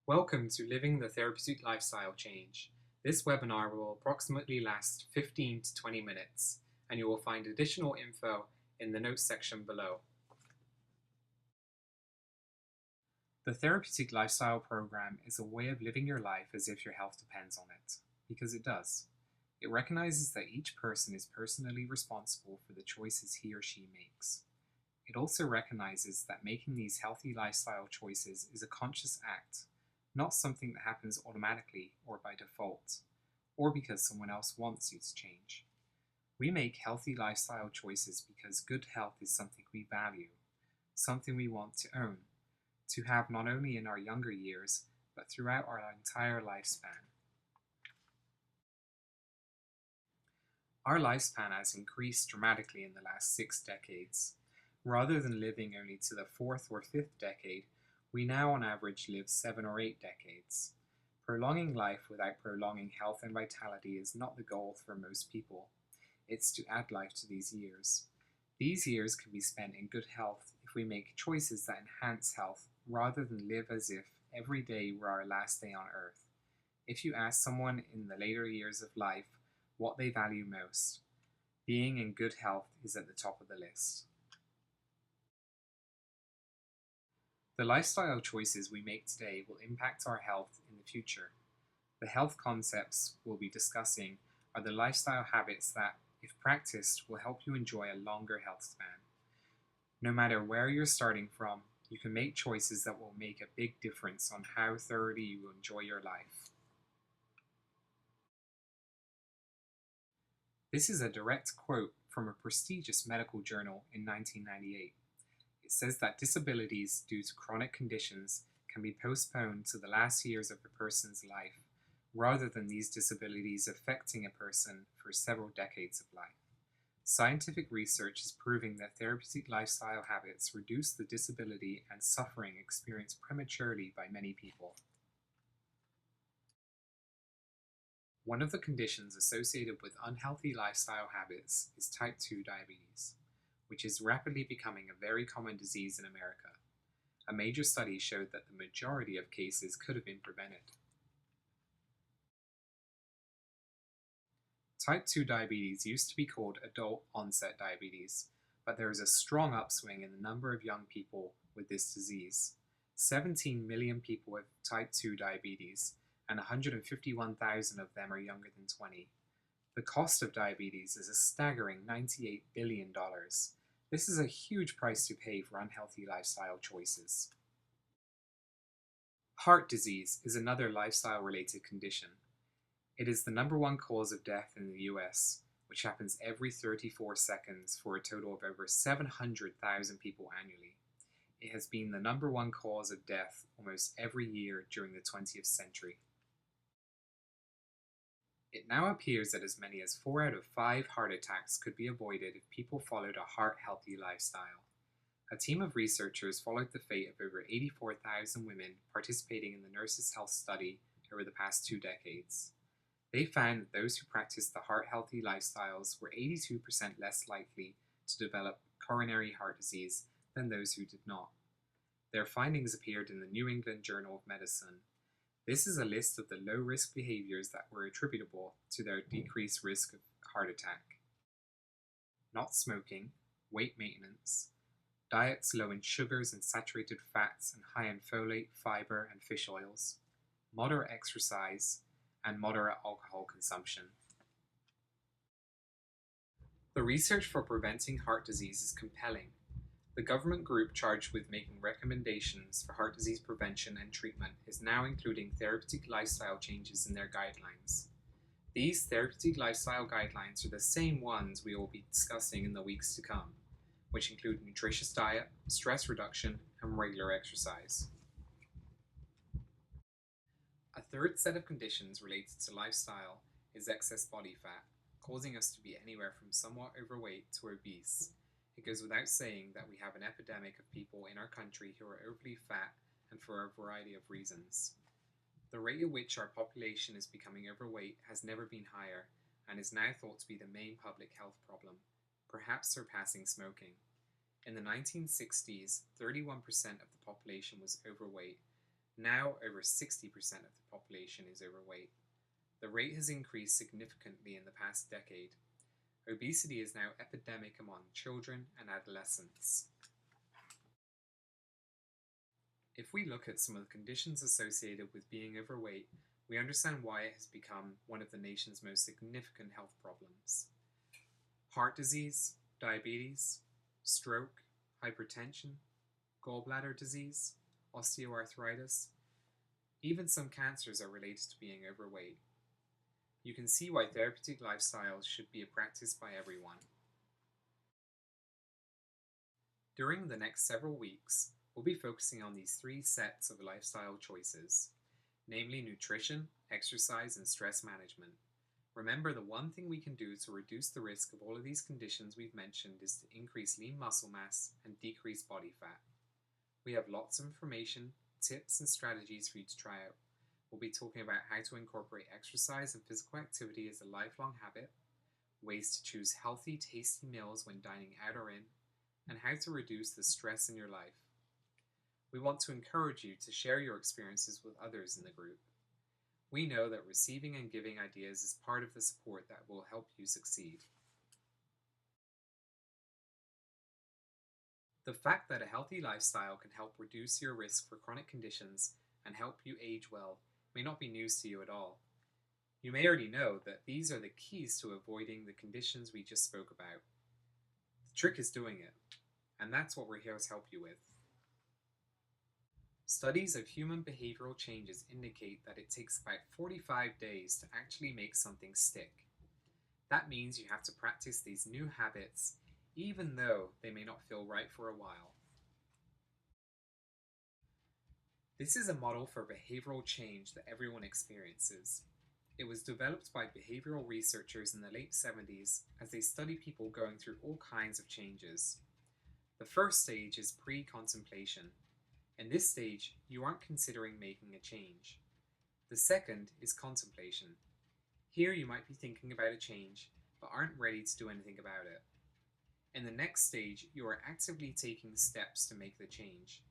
Welcome to Living the Therapeutic Lifestyle Change. This webinar will approximately last 15 to 20 minutes, and you will find additional info in the notes section below. The Therapeutic Lifestyle Program is a way of living your life as if your health depends on it, because it does. It recognizes that each person is personally responsible for the choices he or she makes. It also recognizes that making these healthy lifestyle choices is a conscious act, not something that happens automatically or by default, or because someone else wants you to change. We make healthy lifestyle choices because good health is something we value, something we want to own, to have not only in our younger years, but throughout our entire lifespan. Our lifespan has increased dramatically in the last 6 decades. Rather than living only to the 4th or 5th decade, we now on average live 7 or 8 decades. Prolonging life without prolonging health and vitality is not the goal for most people. It's to add life to these years. These years can be spent in good health if we make choices that enhance health rather than live as if every day were our last day on earth. If you ask someone in the later years of life what they value most, being in good health is at the top of the list. The lifestyle choices we make today will impact our health in the future. The health concepts we'll be discussing are the lifestyle habits that, if practiced, will help you enjoy a longer health span. No matter where you're starting from, you can make choices that will make a big difference on how thoroughly you will enjoy your life. This is a direct quote from a prestigious medical journal in 1998. It says that disabilities due to chronic conditions can be postponed to the last years of a person's life, rather than these disabilities affecting a person for several decades of life. Scientific research is proving that therapeutic lifestyle habits reduce the disability and suffering experienced prematurely by many people. One of the conditions associated with unhealthy lifestyle habits is type 2 diabetes, which is rapidly becoming a very common disease in America. A major study showed that the majority of cases could have been prevented. Type 2 diabetes used to be called adult-onset diabetes, but there is a strong upswing in the number of young people with this disease. 17 million people have type 2 diabetes, and 151,000 of them are younger than 20. The cost of diabetes is a staggering $98 billion. This is a huge price to pay for unhealthy lifestyle choices. Heart disease is another lifestyle-related condition. It is the #1 cause of death in the US, which happens every 34 seconds for a total of over 700,000 people annually. It has been the #1 cause of death almost every year during the 20th century. It now appears that as many as 4 out of 5 heart attacks could be avoided if people followed a heart-healthy lifestyle. A team of researchers followed the fate of over 84,000 women participating in the Nurses' Health Study over the past 2 decades. They found that those who practiced the heart-healthy lifestyles were 82% less likely to develop coronary heart disease than those who did not. Their findings appeared in the New England Journal of Medicine. This is a list of the low-risk behaviors that were attributable to their decreased risk of heart attack. Not smoking, weight maintenance, diets low in sugars and saturated fats and high in folate, fiber, and fish oils, moderate exercise, and moderate alcohol consumption. The research for preventing heart disease is compelling. The government group charged with making recommendations for heart disease prevention and treatment is now including therapeutic lifestyle changes in their guidelines. These therapeutic lifestyle guidelines are the same ones we will be discussing in the weeks to come, which include nutritious diet, stress reduction, and regular exercise. A third set of conditions related to lifestyle is excess body fat, causing us to be anywhere from somewhat overweight to obese. It goes without saying that we have an epidemic of people in our country who are overly fat, and for a variety of reasons. The rate at which our population is becoming overweight has never been higher, and is now thought to be the main public health problem, perhaps surpassing smoking. In the 1960s, 31% of the population was overweight. Now, over 60% of the population is overweight. The rate has increased significantly in the past decade. Obesity is now epidemic among children and adolescents. If we look at some of the conditions associated with being overweight, we understand why it has become one of the nation's most significant health problems. Heart disease, diabetes, stroke, hypertension, gallbladder disease, osteoarthritis, even some cancers are related to being overweight. You can see why therapeutic lifestyles should be practiced by everyone. During the next several weeks, we'll be focusing on these three sets of lifestyle choices, namely nutrition, exercise, and stress management. Remember, the one thing we can do to reduce the risk of all of these conditions we've mentioned is to increase lean muscle mass and decrease body fat. We have lots of information, tips, and strategies for you to try out. We'll be talking about how to incorporate exercise and physical activity as a lifelong habit, ways to choose healthy, tasty meals when dining out or in, and how to reduce the stress in your life. We want to encourage you to share your experiences with others in the group. We know that receiving and giving ideas is part of the support that will help you succeed. The fact that a healthy lifestyle can help reduce your risk for chronic conditions and help you age well may not be news to you at all. You may already know that these are the keys to avoiding the conditions we just spoke about. The trick is doing it, and that's what we're here to help you with. Studies of human behavioral changes indicate that it takes about 45 days to actually make something stick. That means you have to practice these new habits even though they may not feel right for a while. This is a model for behavioral change that everyone experiences. It was developed by behavioral researchers in the late 70s as they study people going through all kinds of changes. The first stage is pre-contemplation. In this stage, you aren't considering making a change. The second is contemplation. Here you might be thinking about a change, but aren't ready to do anything about it. In the next stage, you are actively taking steps to make the change.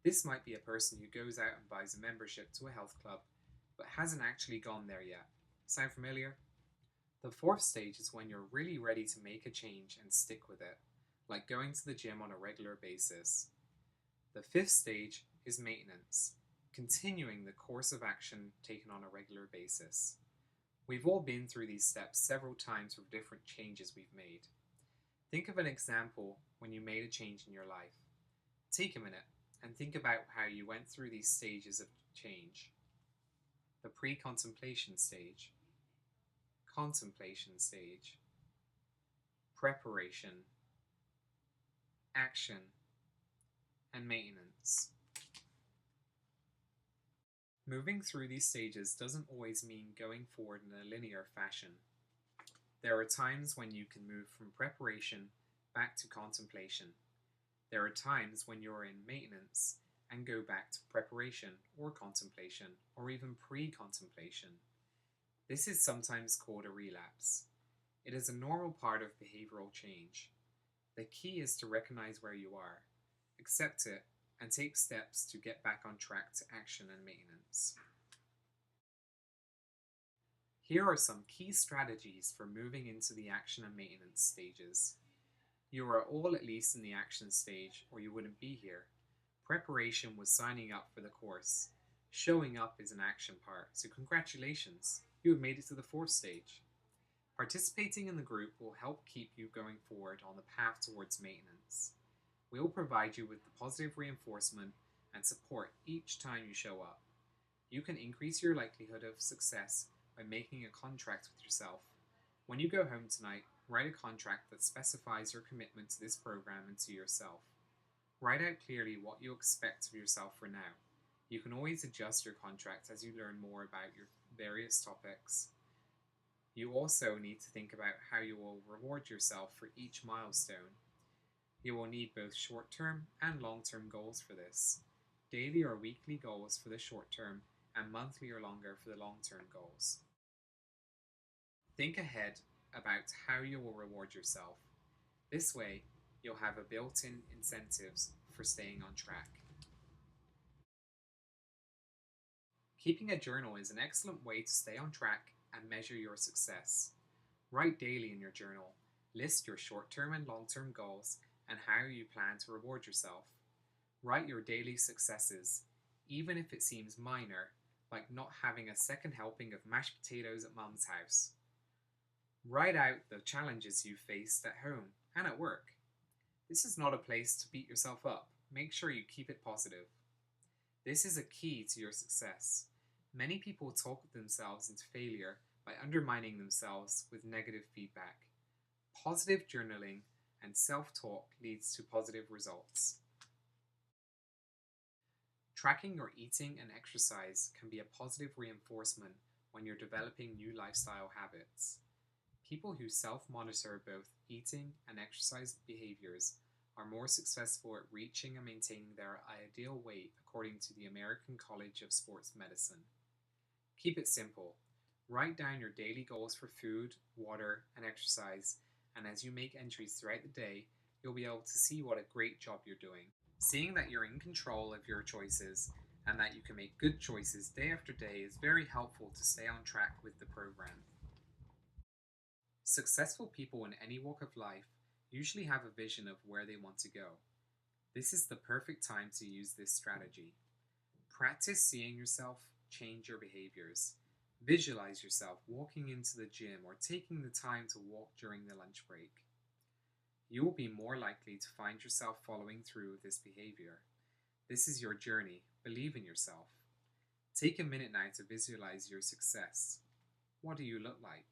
This might be a person who goes out and buys a membership to a health club, but hasn't actually gone there yet. Sound familiar? The fourth stage is when you're really ready to make a change and stick with it, like going to the gym on a regular basis. The fifth stage is maintenance, continuing the course of action taken on a regular basis. We've all been through these steps several times with different changes we've made. Think of an example when you made a change in your life. Take a minute and think about how you went through these stages of change. The pre-contemplation stage, contemplation stage, preparation, action, and maintenance. Moving through these stages doesn't always mean going forward in a linear fashion. There are times when you can move from preparation back to contemplation. There are times when you're in maintenance and go back to preparation or contemplation or even pre-contemplation. This is sometimes called a relapse. It is a normal part of behavioral change. The key is to recognize where you are, accept it, and take steps to get back on track to action and maintenance. Here are some key strategies for moving into the action and maintenance stages. You are all at least in the action stage, or you wouldn't be here. Preparation was signing up for the course. Showing up is an action part, so congratulations, you have made it to the fourth stage. Participating in the group will help keep you going forward on the path towards maintenance. We will provide you with the positive reinforcement and support each time you show up. You can increase your likelihood of success by making a contract with yourself. When you go home tonight, write a contract that specifies your commitment to this program and to yourself. Write out clearly what you expect of yourself for now. You can always adjust your contract as you learn more about your various topics. You also need to think about how you will reward yourself for each milestone. You will need both short-term and long-term goals for this. Daily or weekly goals for the short term and monthly or longer for the long-term goals. Think ahead about how you will reward yourself. This way, you'll have a built-in incentives for staying on track. Keeping a journal is an excellent way to stay on track and measure your success. Write daily in your journal. List your short-term and long-term goals and how you plan to reward yourself. Write your daily successes, even if it seems minor, like not having a second helping of mashed potatoes at Mum's house. Write out the challenges you faced at home and at work. This is not a place to beat yourself up. Make sure you keep it positive. This is a key to your success. Many people talk themselves into failure by undermining themselves with negative feedback. Positive journaling and self-talk leads to positive results. Tracking your eating and exercise can be a positive reinforcement when you're developing new lifestyle habits. People who self-monitor both eating and exercise behaviors are more successful at reaching and maintaining their ideal weight according to the American College of Sports Medicine. Keep it simple. Write down your daily goals for food, water, and exercise, and as you make entries throughout the day, you'll be able to see what a great job you're doing. Seeing that you're in control of your choices and that you can make good choices day after day is very helpful to stay on track with the program. Successful people in any walk of life usually have a vision of where they want to go. This is the perfect time to use this strategy. Practice seeing yourself change your behaviors. Visualize yourself walking into the gym or taking the time to walk during the lunch break. You will be more likely to find yourself following through with this behavior. This is your journey. Believe in yourself. Take a minute now to visualize your success. What do you look like?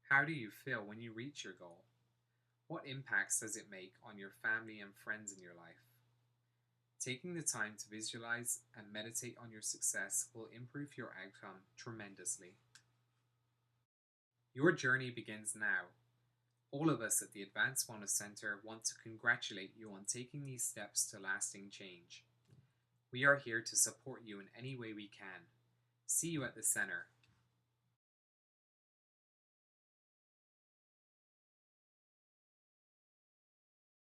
How do you feel when you reach your goal? What impacts does it make on your family and friends in your life? Taking the time to visualize and meditate on your success will improve your outcome tremendously. Your journey begins now. All of us at the Advanced Wellness Center want to congratulate you on taking these steps to lasting change. We are here to support you in any way we can. See you at the center.